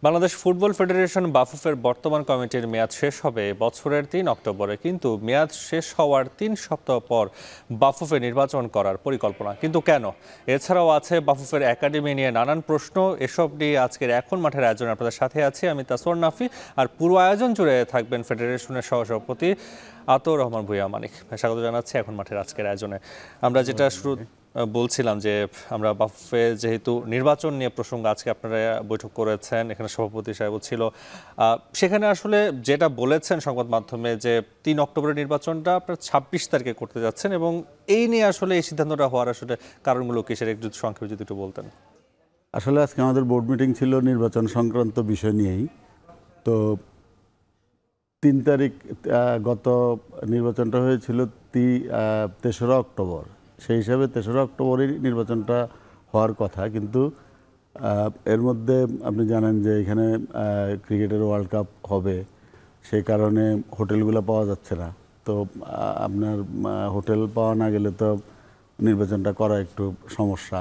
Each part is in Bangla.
বাংলাদেশ ফুটবল ফেডারেশন বাফুফের বর্তমান কমিটির মেয়াদ শেষ হবে বছরের ৩ অক্টোবরে, কিন্তু মেয়াদ শেষ হওয়ার ৩ সপ্তাহ পর বাফুফে নির্বাচন করার পরিকল্পনা। কিন্তু কেন? এছাড়াও আছে বাফুফের একাডেমি নিয়ে নানান প্রশ্ন। এসব নিয়ে আজকের এখন মাঠের আয়োজনে আপনাদের সাথে আছি আমি তাসওয়ার নাফি, আর পুরো আয়োজন জুড়ে থাকবেন ফেডারেশনের সহসভাপতি আতর রহমান ভূঁইয়া মানিক। স্বাগত জানাচ্ছি এখন মাঠের আজকের আয়োজনে। আমরা যেটা শুরু বলছিলাম যে আমরা বাফুফে যেহেতু নির্বাচন নিয়ে প্রসঙ্গ, আজকে আপনারা বৈঠক করেছেন, এখানে সভাপতি সাহেব ছিল, সেখানে আসলে যেটা বলেছেন সংবাদ মাধ্যমে যে ৩ অক্টোবরের নির্বাচনটা আপনারা ২৬ তারিখে করতে যাচ্ছেন, এবং এই নিয়ে আসলে এই সিদ্ধান্তটা হওয়ার আসলে কারণগুলো কি, সেটা একটু সংক্ষেপে যদি একটু বলতেন। আসলে আজকে আমাদের বোর্ড মিটিং ছিল নির্বাচন সংক্রান্ত বিষয় নিয়েই। তো ৩ তারিখ গত নির্বাচনটা হয়েছিল ৩রা অক্টোবর, সেই হিসাবে ৩রা অক্টোবরই নির্বাচনটা হওয়ার কথা। কিন্তু এর মধ্যে আপনি জানেন যে এখানে ক্রিকেটের ওয়ার্ল্ড কাপ হবে, সেই কারণে হোটেলগুলো পাওয়া যাচ্ছে না। তো আপনার হোটেল পাওয়া না গেলে তো নির্বাচনটা করা একটু সমস্যা।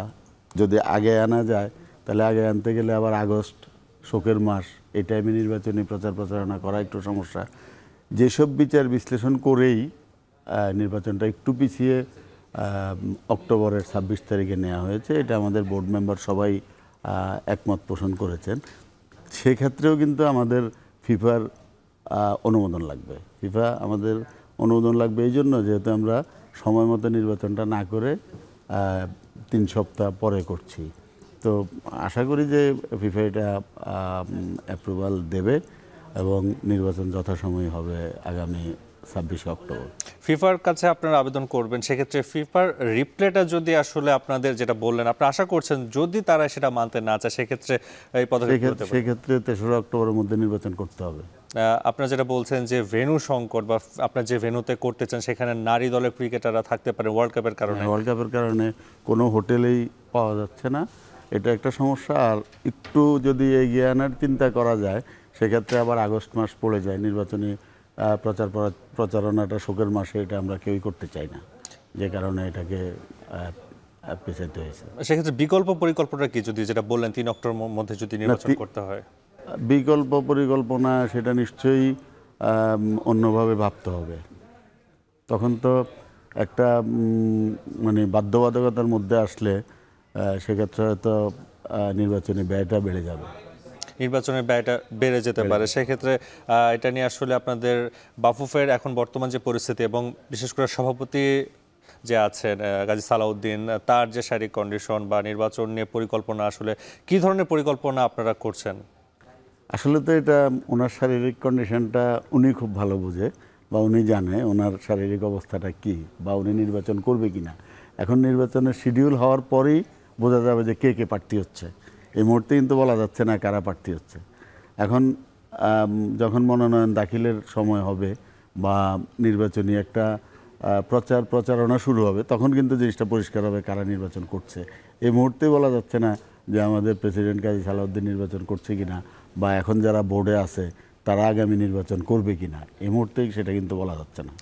যদি আগে আনা যায় তাহলে আগে আনতে গেলে আবার আগস্ট শোকের মাস, এই টাইমে নির্বাচনী প্রচার প্রচারণা করা একটু সমস্যা। যেসব বিচার বিশ্লেষণ করেই নির্বাচনটা একটু পিছিয়ে অক্টোবরের ২৬ তারিখে নেওয়া হয়েছে। এটা আমাদের বোর্ড মেম্বার সবাই একমত পোষণ করেছেন। সেক্ষেত্রেও কিন্তু আমাদের ফিফার অনুমোদন লাগবে। ফিফা আমাদের অনুমোদন লাগবে এই জন্য, যেহেতু আমরা সময় মতো নির্বাচনটা না করে ৩ সপ্তাহ পরে করছি। তো আশা করি যে ফিফা এটা অ্যাপ্রুভাল দেবে এবং নির্বাচন যথাসময়ে হবে আগামী ২৬ অক্টোবর। ফিফার কাছে আপনারা আবেদন করবেন, সেক্ষেত্রে ফিফার রিপ্লেটা যদি আসলে আপনাদের যেটা বললেন আপনারা আশা করছেন যদি তারা সেটা মানতে না চায়, সেক্ষেত্রে এই পদক্ষেপ সেক্ষেত্রে ৩রা অক্টোবরের মধ্যে নির্বাচন করতে হবে। আপনারা যেটা বলছেন যে ভেন্যু সংকট, বা আপনার যে ভেন্যুতে করতে চান সেখানে নারী দলের ক্রিকেটাররা থাকতে পারে ওয়ার্ল্ড কাপের কারণে কোনো হোটেলেই পাওয়া যাচ্ছে না, এটা একটা সমস্যা। আর একটু যদি এগিয়ে আনার চিন্তা করা যায়, সেক্ষেত্রে আবার আগস্ট মাস পড়ে যায়, নির্বাচনী প্রচারণাটা শোকের মাসে, এটা আমরা কেউই করতে চাই না, যে কারণে এটাকে পেছাইতে হয়েছে। সেক্ষেত্রে বিকল্প পরিকল্পনা কি, যদি যেটা বললেন ৩ অক্টোবরের মধ্যে যদি নির্বাচন করতে হয়? বিকল্প পরিকল্পনা সেটা নিশ্চয়ই অন্যভাবে ভাবতে হবে। তখন তো একটা মানে বাধ্যবাধকতার মধ্যে আসলে সেক্ষেত্রে হয়তো নির্বাচনী ব্যয়টা বেড়ে যাবে, নির্বাচনের ব্যয়টা বেড়ে যেতে পারে। সেক্ষেত্রে এটা নিয়ে আসলে আপনাদের বাফুফের এখন বর্তমান যে পরিস্থিতি, এবং বিশেষ করে সভাপতি যে আছেন গাজী সালাউদ্দিন, তার যে শারীরিক কন্ডিশন বা নির্বাচন নিয়ে পরিকল্পনা, আসলে কি ধরনের পরিকল্পনা আপনারা করছেন? আসলে তো এটা ওনার শারীরিক কন্ডিশনটা উনি খুব ভালো বুঝে, বা উনি জানে ওনার শারীরিক অবস্থাটা কি, বা উনি নির্বাচন করবে কিনা। এখন নির্বাচনের শিডিউল হওয়ার পরেই বোঝা যাবে যে কে কে প্রার্থী হচ্ছে। এই মুহূর্তে কিন্তু বলা যাচ্ছে না কারা প্রার্থী হচ্ছে। এখন যখন মনোনয়ন দাখিলের সময় হবে বা নির্বাচনী একটা প্রচারণা শুরু হবে, তখন কিন্তু জিনিসটা পরিষ্কার হবে কারা নির্বাচন করছে। এই মুহূর্তে বলা যাচ্ছে না যে আমাদের প্রেসিডেন্ট গাজী সালাউদ্দিন নির্বাচন করছে কিনা, বা এখন যারা বোর্ডে আছে তারা আগামী নির্বাচন করবে কিনা, এই মুহূর্তে সেটা কিন্তু বলা যাচ্ছে না।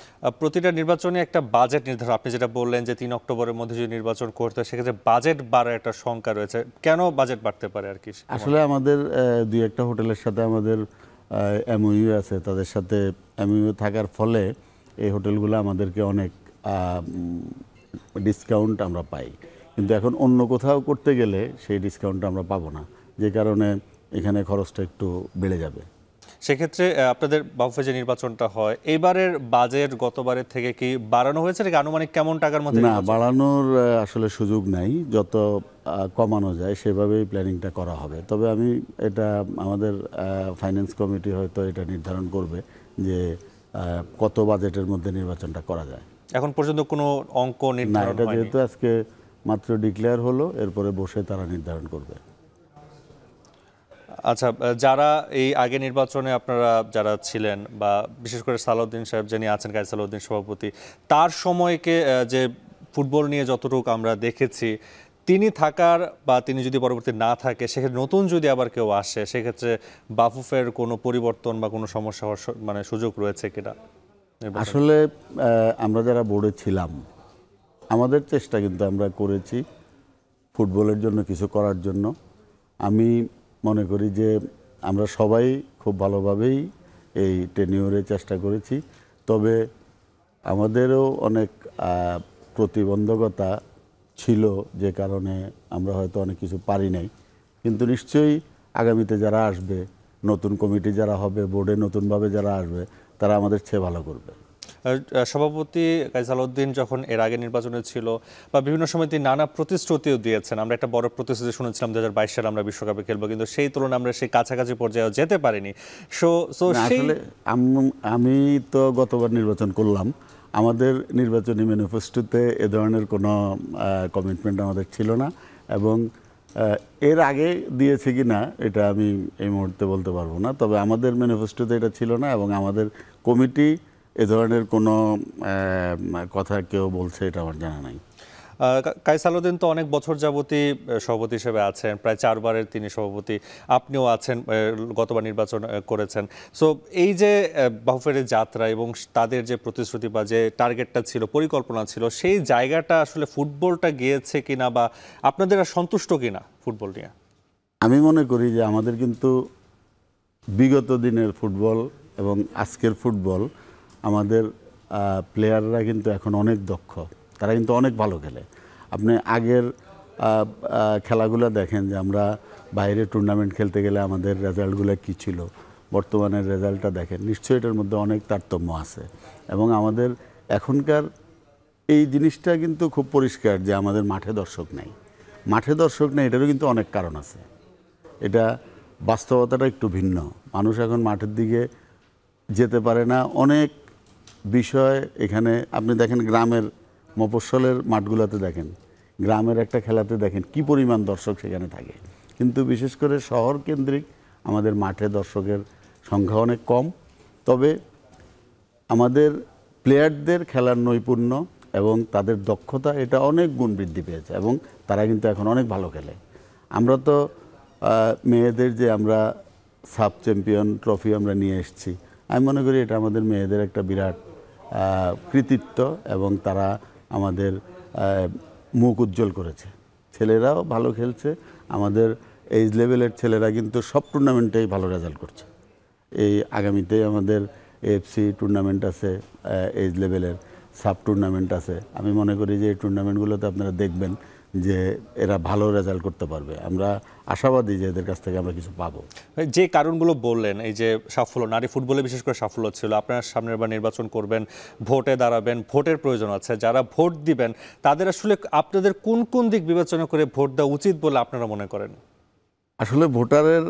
প্রতিটা নির্বাচনে একটা বাজেট নির্ধারণ, আপনি যেটা বললেন যে ৩ অক্টোবরের মধ্যে যদি নির্বাচন করতে হয়, সেক্ষেত্রে বাজেট বাড়ার একটা শঙ্কা রয়েছে। কেন বাজেট বাড়তে পারে আর কি? আসলে আমাদের দুই একটা হোটেলের সাথে আমাদের এমওইউ আছে, তাদের সাথে এমওইউ থাকার ফলে এই হোটেলগুলো আমাদেরকে অনেক ডিসকাউন্ট আমরা পাই। কিন্তু এখন অন্য কোথাও করতে গেলে সেই ডিসকাউন্টটা আমরা পাবো না, যে কারণে এখানে খরচটা একটু বেড়ে যাবে। সেক্ষেত্রে আপনাদের বাফুফে যে নির্বাচনটা হয়, এবারের বাজেট গতবারের থেকে কি বাড়ানো হয়েছে, নাকি আনুমানিক কেমন টাকার মধ্যে? না, বাড়ানোর আসলে সুযোগ নাই, যত কমানো যায় সেভাবেই প্ল্যানিংটা করা হবে। তবে আমি এটা আমাদের ফাইন্যান্স কমিটি হয়তো এটা নির্ধারণ করবে যে কত বাজেটের মধ্যে নির্বাচনটা করা যায়। এখন পর্যন্ত কোনো অঙ্ক নির্ধারণ হয়নি, এটা যেহেতু আজকে মাত্র ডিক্লেয়ার হলো, এরপরে বসে তারা নির্ধারণ করবে। আচ্ছা, যারা এই আগে নির্বাচনে আপনারা যারা ছিলেন, বা বিশেষ করে সালাউদ্দিন সাহেব যিনি আছেন, গাজী সালাউদ্দিন সভাপতি, তার সময়কে যে ফুটবল নিয়ে যতটুকু আমরা দেখেছি, তিনি থাকার বা তিনি যদি পরবর্তী না থাকে, সেক্ষেত্রে নতুন যদি আবার কেউ আসে, সেক্ষেত্রে বাফুফের কোনো পরিবর্তন বা কোনো সমস্যা হওয়ার মানে সুযোগ রয়েছে কিনা? আসলে আমরা যারা বোর্ডে ছিলাম, আমাদের চেষ্টা কিন্তু আমরা করেছি ফুটবলের জন্য কিছু করার জন্য। আমি মনে করি যে আমরা সবাই খুব ভালোভাবেই এই টেনিওরে চেষ্টা করেছি। তবে আমাদেরও অনেক প্রতিবন্ধকতা ছিল, যে কারণে আমরা হয়তো অনেক কিছু পারি নাই। কিন্তু নিশ্চয়ই আগামীতে যারা আসবে, নতুন কমিটি যারা হবে, বোর্ডে নতুনভাবে যারা আসবে, তারা আমাদের চেয়ে ভালো করবে। সভাপতি কাইস আলাউদ্দিন যখন এর আগে নির্বাচনে ছিল বা বিভিন্ন সময় তিনি নানা প্রতিশ্রুতিও দিয়েছেন, আমরা একটা বড় প্রতিশ্রুতি শুনেছিলাম 2022 সালে আমরা বিশ্বকাপে খেলবো, কিন্তু সেই তুলনায় আমরা সেই কাছাকাছি পর্যায়ে যেতে পারিনি। আসলে আমি তো গতবার নির্বাচন করলাম, আমাদের নির্বাচনী ম্যানিফেস্টোতে এ ধরনের কোনো কমিটমেন্ট আমাদের ছিল না, এবং এর আগে দিয়েছে কি না এটা আমি এই মুহূর্তে বলতে পারবো না। তবে আমাদের ম্যানিফেস্টোতে এটা ছিল না, এবং আমাদের কমিটি এ ধরনের কোনো কথা কেউ বলছে এটা আমার জানা নাই। কাইস আলাউদ্দিন তো অনেক বছর যাবতই সভাপতি হিসেবে আছেন, প্রায় 4 বারের তিনি সভাপতি, আপনিও আছেন, গতবার নির্বাচন করেছেন। সো এই যে বাফুফের যাত্রা এবং তাদের যে প্রতিশ্রুতি বা যে টার্গেটটা ছিল, পরিকল্পনা ছিল, সেই জায়গাটা আসলে ফুটবলটা গিয়েছে কিনা বা আপনাদের আর সন্তুষ্ট কিনা ফুটবল নিয়ে? আমি মনে করি যে আমাদের কিন্তু বিগত দিনের ফুটবল এবং আজকের ফুটবল, আমাদের প্লেয়াররা কিন্তু এখন অনেক দক্ষ, তারা কিন্তু অনেক ভালো খেলে। আপনি আগের খেলাগুলো দেখেন যে আমরা বাইরে টুর্নামেন্ট খেলতে গেলে আমাদের রেজাল্টগুলো কী ছিল, বর্তমানের রেজাল্টটা দেখেন, নিশ্চয়ই এটার মধ্যে অনেক তারতম্য আছে। এবং আমাদের এখনকার এই জিনিসটা কিন্তু খুব পরিষ্কার যে আমাদের মাঠে দর্শক নেই। মাঠে দর্শক নেই, এটারও কিন্তু অনেক কারণ আছে। এটা বাস্তবতাটা একটু ভিন্ন। মানুষ এখন মাঠের দিকে যেতে পারে না, অনেক বিষয় এখানে আপনি দেখেন, গ্রামের মফস্বলের মাঠগুলোতে দেখেন, গ্রামের একটা খেলাতে দেখেন কি পরিমাণ দর্শক সেখানে থাকে। কিন্তু বিশেষ করে শহর কেন্দ্রিক আমাদের মাঠে দর্শকের সংখ্যা অনেক কম। তবে আমাদের প্লেয়ারদের খেলার নৈপুণ্য এবং তাদের দক্ষতা, এটা অনেক গুণ বৃদ্ধি পেয়েছে, এবং তারা কিন্তু এখন অনেক ভালো খেলে। আমরা তো মেয়েদের যে আমরা সাব চ্যাম্পিয়ন ট্রফি আমরা নিয়ে এসেছি, আমি মনে করি এটা আমাদের মেয়েদের একটা বিরাট কৃতিত্ব, এবং তারা আমাদের মুখ উজ্জ্বল করেছে। ছেলেরাও ভালো খেলছে, আমাদের এইজ লেভেলের ছেলেরা কিন্তু সব টুর্নামেন্টেই ভালো রেজাল্ট করছে। এই আগামীতে আমাদের এএফসি টুর্নামেন্ট আছে, এইজ লেভেলের সাব টুর্নামেন্ট আছে। আমি মনে করি যে এই টুর্নামেন্টগুলোতে আপনারা দেখবেন যে এরা ভালো রেজাল্ট করতে পারবে। আমরা আশাবাদী যে এদের কাছ থেকে আমরা কিছু পাবো। যে কারণগুলো বললেন, এই যে সাফল্য, নারী ফুটবলে বিশেষ করে সাফল্য ছিল, আপনারা সামনের বার নির্বাচন করবেন, ভোটে দাঁড়াবেন, ভোটের প্রয়োজন আছে, যারা ভোট দিবেন তাদের আসলে আপনাদের কোন কোন দিক বিবেচনা করে ভোট দেওয়া উচিত বলে আপনারা মনে করেন? আসলে ভোটারের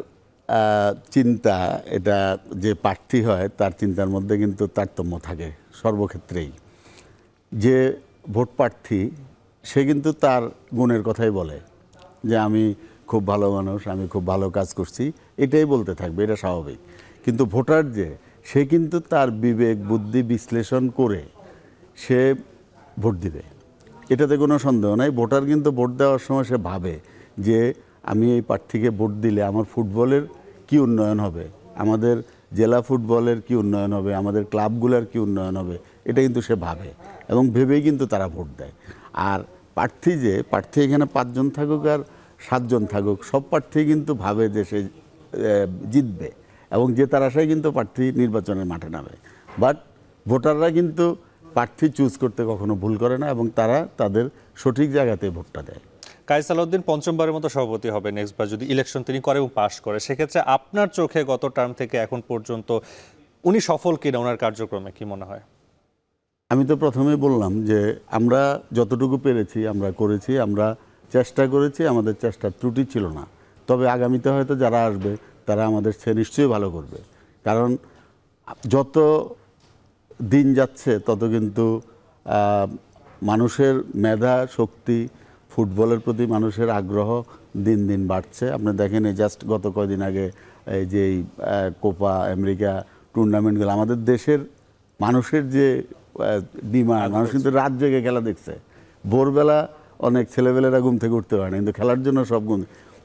চিন্তা, এটা যে প্রার্থী হয় তার চিন্তার মধ্যে কিন্তু তারতম্য থাকে সর্বক্ষেত্রেই। যে ভোট প্রার্থী সে কিন্তু তার গুণের কথাই বলে, যে আমি খুব ভালো মানুষ, আমি খুব ভালো কাজ করছি, এটাই বলতে থাকবে, এটা স্বাভাবিক। কিন্তু ভোটার যে, সে কিন্তু তার বিবেক বুদ্ধি বিশ্লেষণ করে সে ভোট দিবে, এটাতে কোনো সন্দেহ নাই। ভোটার কিন্তু ভোট দেওয়ার সময় সে ভাবে যে আমি এই প্রার্থীকে ভোট দিলে আমার ফুটবলের কি উন্নয়ন হবে, আমাদের জেলা ফুটবলের কি উন্নয়ন হবে, আমাদের ক্লাবগুলোর কি উন্নয়ন হবে, এটা কিন্তু সে ভাবে, এবং ভেবেই কিন্তু তারা ভোট দেয়। আর প্রার্থী এখানে 5 জন থাকুক আর 7 জন থাকুক, সব প্রার্থী কিন্তু ভাবে যে সে জিতবে, এবং জেতার আশায় কিন্তু প্রার্থী নির্বাচনের মাঠে নামে। বাট ভোটাররা কিন্তু প্রার্থী চুজ করতে কখনো ভুল করে না, এবং তারা তাদের সঠিক জায়গাতে ভোটটা দেয়। কাইস আলাউদ্দিন 5মবারের মতো সভাপতি হবে নেক্সট বার যদি ইলেকশন তিনি করে এবং পাশ করে, সেক্ষেত্রে আপনার চোখে গত টার্ম থেকে এখন পর্যন্ত উনি সফল কিনা, ওনার কার্যক্রমে কি মনে হয়? আমি তো প্রথমেই বললাম যে আমরা যতটুকু পেরেছি আমরা করেছি, আমরা চেষ্টা করেছি, আমাদের চেষ্টার ত্রুটি ছিল না। তবে আগামীতে হয়তো যারা আসবে তারা আমাদের চেয়ে নিশ্চয়ই ভালো করবে, কারণ যত দিন যাচ্ছে তত কিন্তু মানুষের মেধা শক্তি, ফুটবলের প্রতি মানুষের আগ্রহ দিন দিন বাড়ছে। আপনি দেখেন, এই জাস্ট গত কয়দিন আগে এই যে কোপা আমেরিকা টুর্নামেন্টগুলো, আমাদের দেশের মানুষের যে ডিমান্ড, মানুষ কিন্তু রাত জেগে খেলা দেখছে। ভোরবেলা অনেক ছেলেবেলেরা ঘুম থেকে উঠতে পারে না, কিন্তু খেলার জন্য সব ঘুম।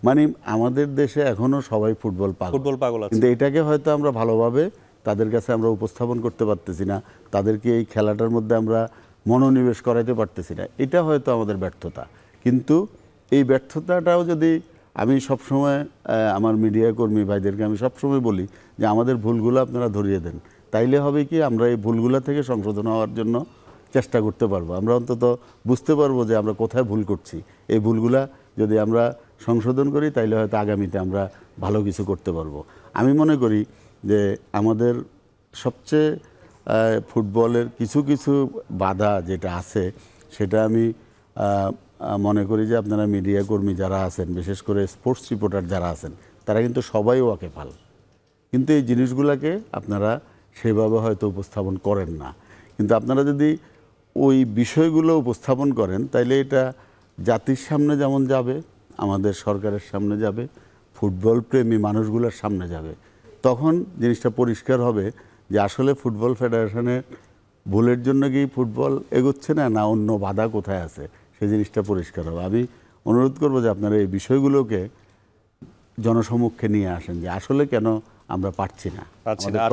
মানে আমাদের দেশে এখনও সবাই ফুটবল পাগল, কিন্তু এটাকে হয়তো আমরা ভালোভাবে তাদের কাছে আমরা উপস্থাপন করতে পারতেছি না, তাদেরকে এই খেলাটার মধ্যে আমরা মনোনিবেশ করাইতে পারতেছি না। এটা হয়তো আমাদের ব্যর্থতা। কিন্তু এই ব্যর্থতাটাও যদি আমি সবসময় আমার মিডিয়া কর্মী ভাইদেরকে আমি সবসময় বলি যে আমাদের ভুলগুলো আপনারা ধরিয়ে দেন, তাইলে হবে কি আমরা এই ভুলগুলো থেকে সংশোধন হওয়ার জন্য চেষ্টা করতে পারবো। আমরা অন্তত বুঝতে পারবো যে আমরা কোথায় ভুল করছি। এই ভুলগুলা যদি আমরা সংশোধন করি তাইলে হয়তো আগামীতে আমরা ভালো কিছু করতে পারবো। আমি মনে করি যে আমাদের সবচেয়ে ফুটবলের কিছু কিছু বাধা যেটা আছে সেটা আমি মনে করি যে আপনারা মিডিয়া কর্মী যারা আছেন, বিশেষ করে স্পোর্টস রিপোর্টার যারা আছেন, তারা কিন্তু সবাই ওয়াকিবহাল, কিন্তু এই জিনিসগুলোকে আপনারা সেভাবে হয়তো উপস্থাপন করেন না। কিন্তু আপনারা যদি ওই বিষয়গুলো উপস্থাপন করেন তাইলে এটা জাতির সামনে যেমন যাবে, আমাদের সরকারের সামনে যাবে, ফুটবল প্রেমী মানুষগুলোর সামনে যাবে, তখন জিনিসটা পরিষ্কার হবে যে আসলে ফুটবল ফেডারেশনের ভুলের জন্য কি ফুটবল এগোচ্ছে না, না অন্য বাধা কোথায় আছে, সেই জিনিসটা পরিষ্কার হবে। আমি অনুরোধ করবো যে আপনারা এই বিষয়গুলোকে জনসমক্ষে নিয়ে আসেন যে আসলে কেন আমরা পারছি না,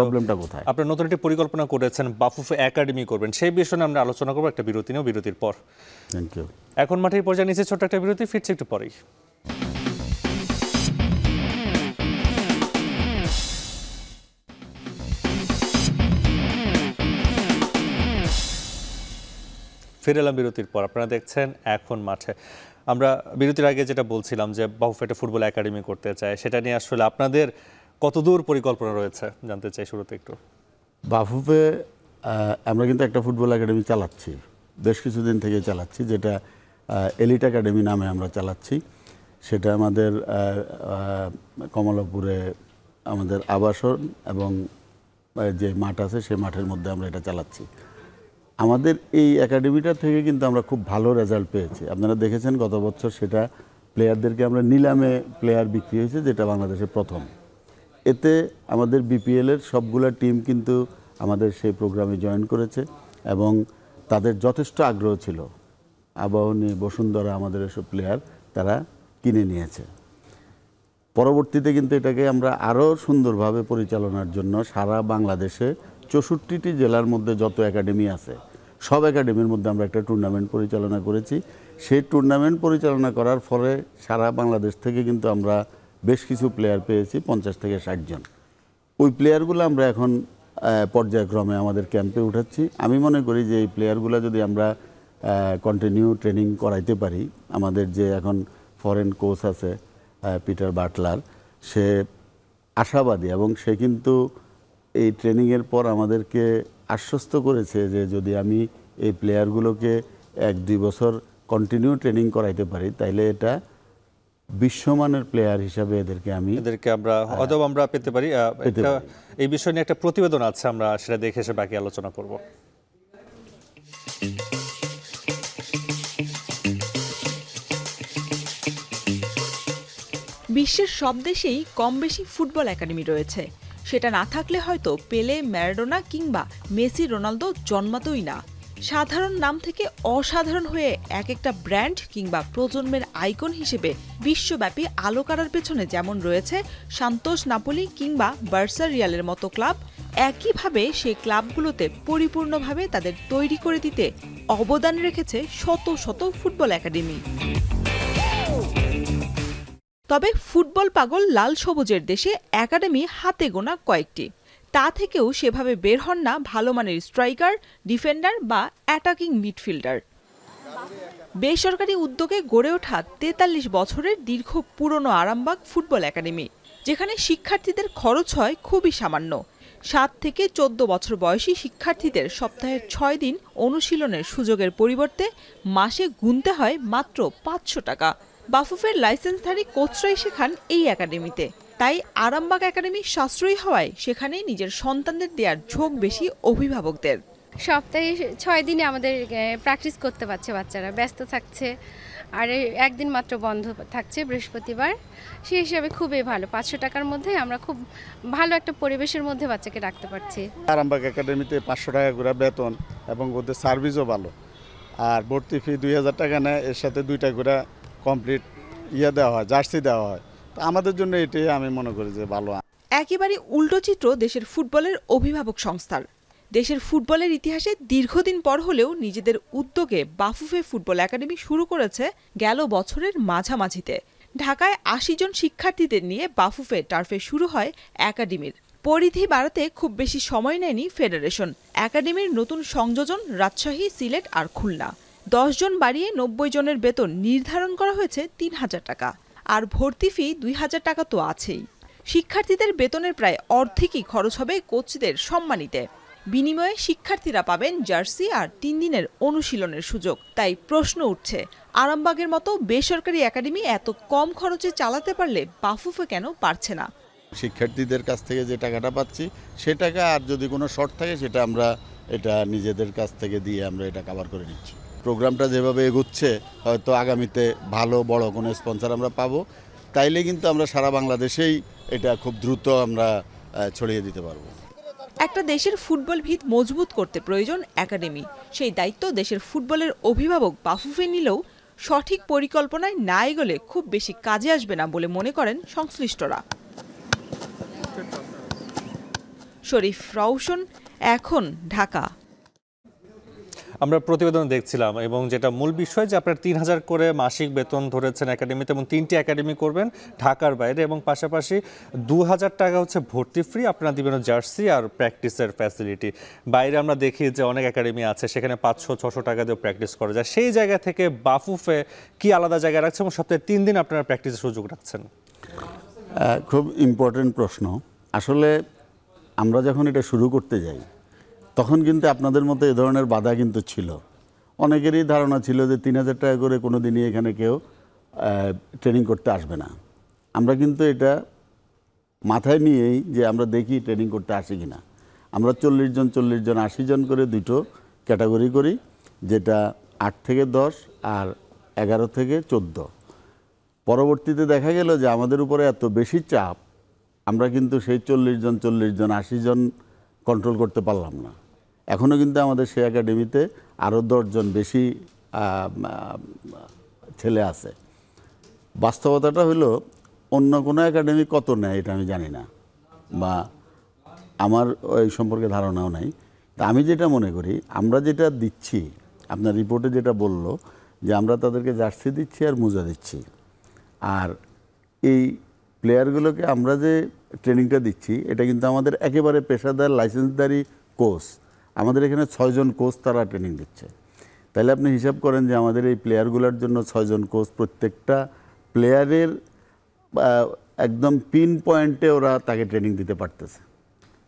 প্রবলেমটা কোথায়। আপনারা নতুন একটি পরিকল্পনা করেছেন, বাফুফে একাডেমি করবেন, সেই বিষয়ে আমরা আলোচনা করবো একটা বিরতি নিয়েও, বিরতির পর। Thank you. এখন মাঠের পর্যায়ে নিচে ছোট্ট একটা বিরতি, ফিরছে একটু পরেই। ফিরে এলাম বিরতির পর, আপনারা দেখছেন এখন মাঠে। আমরা বিরতির আগে যেটা বলছিলাম যে বাফুফে ফুটবল একাডেমি করতে চায়, সেটা নিয়ে আসলে আপনাদের কতদূর পরিকল্পনা রয়েছে জানতে চাই শুরুতে একটু। বাফুফে আমরা কিন্তু একটা ফুটবল একাডেমি চালাচ্ছি, বেশ কিছুদিন থেকে চালাচ্ছি, যেটা এলিট একাডেমি নামে আমরা চালাচ্ছি। সেটা আমাদের কমলাপুরে আমাদের আবাসন এবং যে মাঠ আছে সেই মাঠের মধ্যে আমরা এটা চালাচ্ছি। আমাদের এই একাডেমিটা থেকে কিন্তু আমরা খুব ভালো রেজাল্ট পেয়েছি। আপনারা দেখেছেন গত বছর সেটা প্লেয়ারদেরকে আমরা নিলামে প্লেয়ার বিক্রি হয়েছে, যেটা বাংলাদেশে প্রথম। এতে আমাদের বিপিএলের সবগুলা টিম কিন্তু আমাদের সেই প্রোগ্রামে জয়েন করেছে এবং তাদের যথেষ্ট আগ্রহ ছিল। আবাহনী, বসুন্ধরা, আমাদের এসব প্লেয়ার তারা কিনে নিয়েছে। পরবর্তীতে কিন্তু এটাকে আমরা আরও সুন্দরভাবে পরিচালনার জন্য সারা বাংলাদেশে 64টি জেলার মধ্যে যত একাডেমি আছে সব একাডেমির মধ্যে আমরা একটা টুর্নামেন্ট পরিচালনা করেছি। সেই টুর্নামেন্ট পরিচালনা করার ফলে সারা বাংলাদেশ থেকে কিন্তু আমরা বেশ কিছু প্লেয়ার পেয়েছি, 50 থেকে 60 জন। ওই প্লেয়ারগুলো আমরা এখন পর্যায়ক্রমে আমাদের ক্যাম্পে উঠাচ্ছি। আমি মনে করি যে এই প্লেয়ারগুলো যদি আমরা কন্টিনিউ ট্রেনিং করাইতে পারি, আমাদের যে এখন ফরেন কোচ আছে পিটার বাটলার, সে আশাবাদী এবং সে কিন্তু এই ট্রেনিংয়ের পর আমাদেরকে আশ্বস্ত করেছে যে যদি আমি এই প্লেয়ারগুলোকে 1-2 বছর কন্টিনিউ ট্রেনিং করাইতে পারি তাইলে এটা বিশ্বমানের প্লেয়ার হিসাবে এদেরকে আমরা হয়তো আমরা পেতে পারি। এই বিষয় নিয়ে একটা প্রতিবেদন আছে, আমরা সেটা দেখে এসে বাকি আলোচনা করব। বিশ্বের সব দেশেই কম বেশি ফুটবল একাডেমি রয়েছে। সেটা না থাকলে হয়তো পেলে, ম্যারাডোনা কিংবা মেসি, রোনালদো জন্মাতই না। সাধারণ নাম থেকে অসাধারণ হয়ে এক একটা ব্র্যান্ড কিংবা প্রজন্মের আইকন হিসেবে বিশ্বব্যাপী আলো কাড়ার পেছনে যেমন রয়েছে সান্তোস, নাপোলি কিংবা বার্সা, রিয়ালের মতো ক্লাব, একইভাবে সেই ক্লাবগুলোতে পরিপূর্ণভাবে তাদের তৈরি করে দিতে অবদান রেখেছে শত শত ফুটবল একাডেমি। তবে ফুটবল পাগল লাল সবুজের দেশে একাডেমি হাতে গোনা কয়েকটি। তা থেকেও সেভাবে বের হন না ভালো মানের স্ট্রাইকার, ডিফেন্ডার বা অ্যাটাকিং মিডফিল্ডার। বেসরকারি উদ্যোগে গড়ে ওঠা 43 বছরের দীর্ঘ পুরনো আরামবাগ ফুটবল একাডেমি, যেখানে শিক্ষার্থীদের খরচ হয় খুবই সামান্য। 7 থেকে 14 বছর বয়সী শিক্ষার্থীদের সপ্তাহে 6 দিন অনুশীলনের সুযোগের পরিবর্তে মাসে গুনতে হয় মাত্র 500 টাকা। বাফুফের লাইসেন্সধারী কোচরাই শেখান এই একাডেমিতে। তাই আরামবাগ একাডেমি সাশ্রয়ী হওয়ায় সেখানেই নিজের সন্তানদের দেওয়ার ঝোঁক বেশি অভিভাবকদের। সপ্তাহে 6 দিনে আমাদের প্র্যাকটিস করতে পারছে বাচ্চারা, ব্যস্ত থাকছে। আর একদিন মাত্র বন্ধ থাকছে বৃহস্পতিবার। সেই হিসাবে খুবই ভালো, 500 টাকার মধ্যে আমরা খুব ভালো একটা পরিবেশের মধ্যে বাচ্চাকে রাখতে পারছি। আরামবাগ একাডেমিতে 500 টাকা করে বেতন এবং ওদের সার্ভিসও ভালো। আর ভর্তি ফি 2000 টাকা নেয়, এর সাথে 2টা করে কমপ্লিট দেওয়া হয়, জার্সি দেওয়া হয়। তো আমাদের জন্য এটাই আমি মনে করি যে ভালো। একেবারে উল্টো চিত্র দেশের ফুটবলের অভিভাবক সংস্থার। দেশের ফুটবলের ইতিহাসে দীর্ঘদিন পর হলেও নিজেদের উদ্যোগে বাফুফে ফুটবল একাডেমি শুরু করেছে গেল বছরের মাঝামাঝিতে। ঢাকায় ৮০ জন শিক্ষার্থীদের নিয়ে বাফুফে টার্ফে শুরু হয় একাডেমির। পরিধি বাড়াতে খুব বেশি সময় নেয়নি ফেডারেশন। একাডেমির নতুন সংযোজন রাজশাহী, সিলেট আর খুলনা। ১০ জন বাড়িয়ে ৯০ জনের বেতন নির্ধারণ করা হয়েছে ৩,০০০ টাকা। আর ভর্তি ফি ২,০০০ টাকা তো আছেই। শিক্ষার্থীদের বেতনের প্রায় অর্ধেকই খরচ হবে কোচদের সম্মানিতে। বিনিময়ে শিক্ষার্থীরা পাবেন জার্সি আর ৩ দিনের অনুশীলনের সুযোগ। তাই প্রশ্ন উঠছে, আরামবাগের মতো বেসরকারি একাডেমি এত কম খরচে চালাতে পারলে বাফুফে কেন পারছে না? শিক্ষার্থীদের কাছ থেকে যে টাকাটা পাচ্ছি সে টাকা, আর যদি কোনো শর্ট থাকে সেটা আমরা এটা নিজেদের কাছ থেকে দিয়ে আমরা এটা কভার করে নিচ্ছি। প্রোগ্রামটা যেভাবে এগোচ্ছে হয়তো আগামীতে ভালো বড় কোনো স্পন্সর আমরা পাবো, তাইলে কিন্তু আমরা সারা বাংলাদেশেই এটা খুব দ্রুত আমরা ছড়িয়ে দিতে পারবো। একটা দেশের ফুটবল ভিত মজবুত করতে প্রয়োজন একাডেমি। সেই দায়িত্ব দেশের ফুটবলের অভিভাবক বাফুফে নিলেও সঠিক পরিকল্পনায় না এগোলে খুব বেশি কাজে আসবে না বলে মনে করেন সংশ্লিষ্টরা। শরীফ রওশন, এখন, ঢাকা। আমরা প্রতিবেদন দেখছিলাম এবং যেটা মূল বিষয় যে আপনার ৩,০০০ করে মাসিক বেতন ধরেছেন একাডেমিতে এবং ৩টি একাডেমি করবেন ঢাকার বাইরে, এবং পাশাপাশি ২,০০০ টাকা হচ্ছে ভর্তি ফ্রি, আপনারা দিবেন জার্সি আর প্র্যাকটিসের ফ্যাসিলিটি। বাইরে আমরা দেখি যে অনেক একাডেমি আছে সেখানে ৫০০-৬০০ টাকা দিয়ে প্র্যাকটিস করা যায়। সেই জায়গা থেকে বাফুফে কি আলাদা জায়গায় রাখছে এবং সপ্তাহে ৩ দিন আপনারা প্র্যাকটিসের সুযোগ রাখছেন? খুব ইম্পর্টেন্ট প্রশ্ন। আসলে আমরা যখন এটা শুরু করতে যাই তখন কিন্তু আপনাদের মতো এ ধরনের বাধা কিন্তু ছিল। অনেকেরই ধারণা ছিল যে ৩,০০০ টাকা করে কোনো দিনই এখানে কেউ ট্রেনিং করতে আসবে না। আমরা কিন্তু এটা মাথায় নিয়েই যে আমরা দেখি ট্রেনিং করতে আসি কি না। আমরা ৪০ জন ৮০ জন করে দুটো ক্যাটাগরি করি, যেটা ৮ থেকে ১০ আর ১১ থেকে ১৪। পরবর্তীতে দেখা গেল যে আমাদের উপরে এত বেশি চাপ, আমরা কিন্তু সেই ৪০ জন ৮০ জন কন্ট্রোল করতে পারলাম না। এখনও কিন্তু আমাদের সেই একাডেমিতে আরও ১০ জন বেশি ছেলে আছে। বাস্তবতাটা হলো অন্য কোনো একাডেমি কত নেয় এটা আমি জানি না, বা আমার ওই সম্পর্কে ধারণাও নাই। তা আমি যেটা মনে করি, আমরা যেটা দিচ্ছি, আপনার রিপোর্টে যেটা বললো যে আমরা তাদেরকে জার্সি দিচ্ছি আর মোজা দিচ্ছি, আর এই প্লেয়ারগুলোকে আমরা যে ট্রেনিংটা দিচ্ছি এটা কিন্তু আমাদের একেবারে পেশাদার লাইসেন্সধারী কোচ। আমাদের এখানে ৬ জন কোচ তারা ট্রেনিং দিচ্ছে। তাহলে আপনি হিসাব করেন যে আমাদের এই প্লেয়ারগুলোর জন্য ৬ জন কোচ, প্রত্যেকটা প্লেয়ারের একদম পিন পয়েন্টে ওরা তাকে ট্রেনিং দিতে পারতেছে।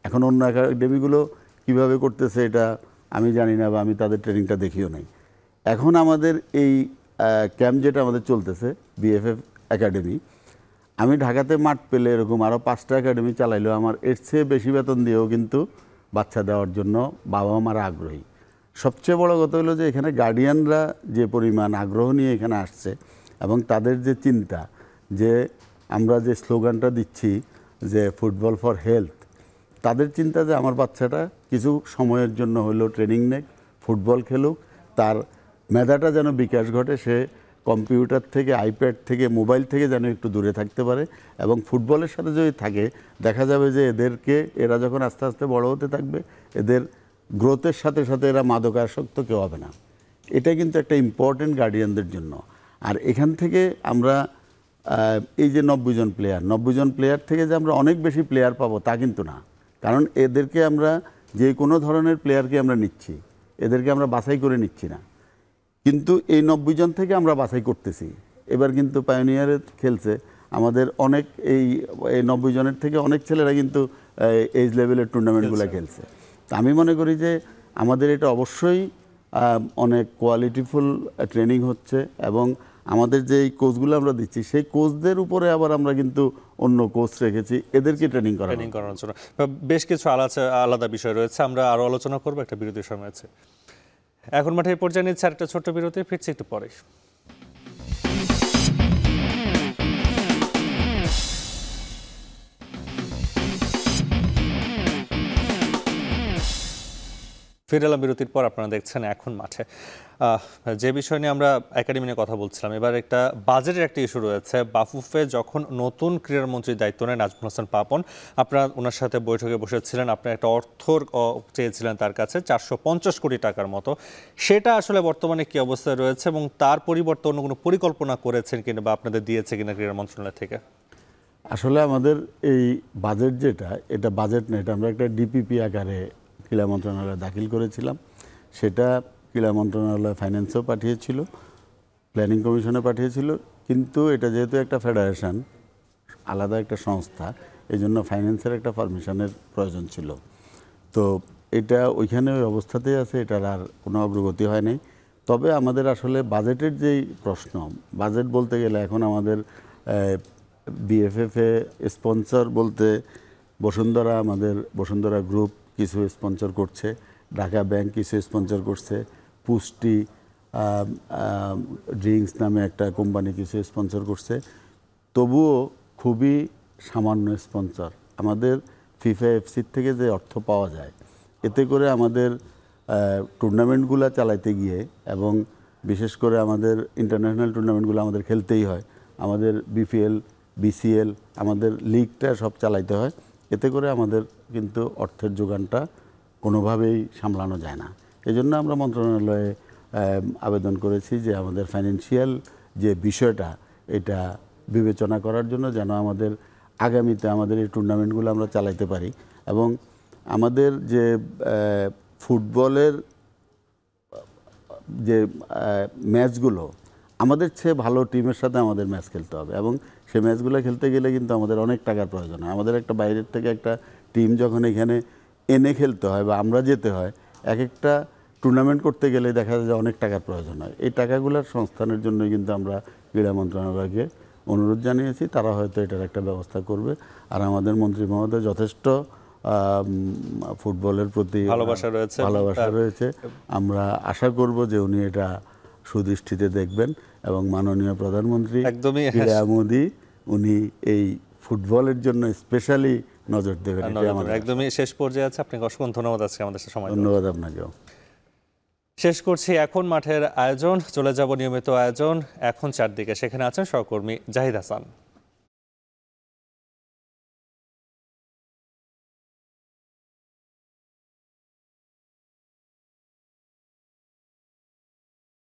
এখন অন্য একাডেমিগুলো কীভাবে করতেছে এটা আমি জানি না, বা আমি তাদের ট্রেনিংটা দেখিও নাই। এখন আমাদের এই ক্যাম্প যেটা আমাদের চলতেছে বিএফএফ একাডেমি, আমি ঢাকাতে মাঠ পেলে এরকম আরও 5টা একাডেমি চালাইলেও আমার এর চেয়ে বেশি বেতন দিয়েও কিন্তু বাচ্চা দেওয়ার জন্য বাবা মারা আগ্রহী। সবচেয়ে বড় কথা হলো যে এখানে গার্ডিয়ানরা যে পরিমাণ আগ্রহ নিয়ে এখানে আসছে এবং তাদের যে চিন্তা, যে আমরা যে স্লোগানটা দিচ্ছি যে ফুটবল ফর হেলথ, তাদের চিন্তা যে আমার বাচ্চাটা কিছু সময়ের জন্য হলেও ট্রেনিং নেক, ফুটবল খেলুক, তার মেধাটা যেন বিকাশ ঘটে, সে কম্পিউটার থেকে, আইপ্যাড থেকে, মোবাইল থেকে যেন একটু দূরে থাকতে পারে। এবং ফুটবলের সাথে যদি থাকে দেখা যাবে যে এরা যখন আস্তে আস্তে বড় হতে থাকবে, এদের গ্রোথের সাথে সাথে এরা মাদকাসক্ত কেউ হবে না। এটা কিন্তু একটা ইম্পর্টেন্ট গার্ডিয়ানদের জন্য। আর এখান থেকে আমরা এই যে ৯০ জন প্লেয়ার থেকে যে আমরা অনেক বেশি প্লেয়ার পাবো তা কিন্তু না, কারণ এদেরকে আমরা যে কোনো ধরনের প্লেয়ারকে আমরা নিচ্ছি, এদেরকে আমরা বাছাই করে নিচ্ছি না, কিন্তু এই ৯০ জন থেকে আমরা বাছাই করতেছি। এবার কিন্তু পায়োনিয়ারে খেলছে আমাদের অনেক এই ৯০ জনের থেকে অনেক ছেলেরা কিন্তু এইজ লেভেলের টুর্নামেন্টগুলো খেলছে। তা আমি মনে করি যে আমাদের এটা অবশ্যই অনেক কোয়ালিটিফুল ট্রেনিং হচ্ছে, এবং আমাদের যে এই কোচগুলো আমরা দিচ্ছি সেই কোচদের উপরে আবার আমরা কিন্তু অন্য কোচ রেখেছি এদেরকে ট্রেনিং করানোর জন্য। বেশ কিছু আলাদা বিষয় রয়েছে, আমরা আরও আলোচনা করবো, একটা বিরতির সময় আছে। এখন মাঠে পর্যায়ে নিচ্ছে আরেকটা ছোট্ট বিরতি, ফিরছি একটু পরে। ফিরে এলাম বিরতির পর। আপনারা দেখছেন এখন মাঠে। যে বিষয় নিয়ে আমরা একাডেমি নিয়ে কথা বলছিলাম, এবার একটা বাজেটের একটা ইস্যু রয়েছে। বাফুফে যখন নতুন ক্রীড়ামন্ত্রীর দায়িত্ব নেয় নাজমুল হাসান পাপন, আপনারা ওনার সাথে বৈঠকে বসেছিলেন, আপনারা একটা অর্থ চেয়েছিলেন তার কাছে 450 কোটি টাকার মতো। সেটা আসলে বর্তমানে কি অবস্থায় রয়েছে এবং তার পরিবর্তে অন্য কোনো পরিকল্পনা করেছেন কিনা বা আপনাদের দিয়েছে কিনা ক্রীড়া মন্ত্রণালয় থেকে? আসলে আমাদের এই বাজেট যেটা, এটা বাজেট না, এটা আমরা একটা ডিপিপি আকারে ক্রীড়া মন্ত্রণালয়ে দাখিল করেছিলাম। সেটা ক্রীড়া মন্ত্রণালয় ফাইন্যান্সেও পাঠিয়েছিল, প্ল্যানিং কমিশনে পাঠিয়েছিল, কিন্তু এটা যেহেতু একটা ফেডারেশন, আলাদা একটা সংস্থা, এই জন্য ফাইন্যান্সের একটা পারমিশনের প্রয়োজন ছিল। তো এটা ওইখানে ওই অবস্থাতেই আছে, এটার আর কোনো অগ্রগতি হয় নাই। তবে আমাদের আসলে বাজেটের যেই প্রশ্ন, বাজেট বলতে গেলে এখন আমাদের বিএফএফে স্পন্সর বলতে আমাদের বসুন্ধরা গ্রুপ কিছু স্পন্সর করছে, ঢাকা ব্যাংক কিছু স্পন্সর করছে, পুষ্টি ড্রিঙ্কস নামে একটা কোম্পানি কিছু স্পন্সর করছে। তবুও খুবই সামান্য স্পন্সর। আমাদের ফিফা এফসির থেকে যে অর্থ পাওয়া যায়, এতে করে আমাদের টুর্নামেন্টগুলো চালাইতে গিয়ে, এবং বিশেষ করে আমাদের ইন্টারন্যাশনাল টুর্নামেন্টগুলো আমাদের খেলতেই হয়, আমাদের বিপিএল, বিসিএল, আমাদের লিগটা সব চালাইতে হয়। এতে করে আমাদের কিন্তু অর্থের যোগানটা কোনোভাবেই সামলানো যায় না। এই জন্য আমরা মন্ত্রণালয়ে আবেদন করেছি যে আমাদের ফাইন্যান্সিয়াল যে বিষয়টা, এটা বিবেচনা করার জন্য, যেন আমাদের আগামীতে আমাদের এই টুর্নামেন্টগুলো আমরা চালাইতে পারি। এবং আমাদের যে ফুটবলের যে ম্যাচগুলো, আমাদের চেয়ে ভালো টিমের সাথে আমাদের ম্যাচ খেলতে হবে, এবং সেই ম্যাচগুলো খেলতে গেলে কিন্তু আমাদের অনেক টাকার প্রয়োজন হয়। আমাদের একটা বাইরের থেকে একটা টিম যখন এখানে এনে খেলতে হয় বা আমরা যেতে হয়, এক একটা টুর্নামেন্ট করতে গেলে দেখা যায় যে অনেক টাকার প্রয়োজন হয়। এই টাকাগুলোর সংস্থানের জন্যই কিন্তু আমরা ক্রীড়া মন্ত্রণালয়কে অনুরোধ জানিয়েছি, তারা হয়তো এটার একটা ব্যবস্থা করবে। আর আমাদের মন্ত্রী মহোদয় যথেষ্ট ফুটবলের প্রতি ভালোবাসা রয়েছে। আমরা আশা করব যে উনি এটা সুদৃষ্টিতে দেখবেন, এবং মাননীয় প্রধানমন্ত্রী ক্রীড়া মোদী, উনি এই ফুটবলের জন্য স্পেশালি নজর দেবেন। একদমই শেষ পর্যায়ে আছে। আপনাকে অসংখ্য ধন্যবাদ আজকে আমাদের সাথে সময়। ধন্যবাদ আপনাকেও। শেষ করছি এখন মাঠের আয়োজন, চলে যাব নিয়মিত আয়োজন এখন চারদিকে। সেখানে আছেন সহকর্মী জাহিদ হাসান।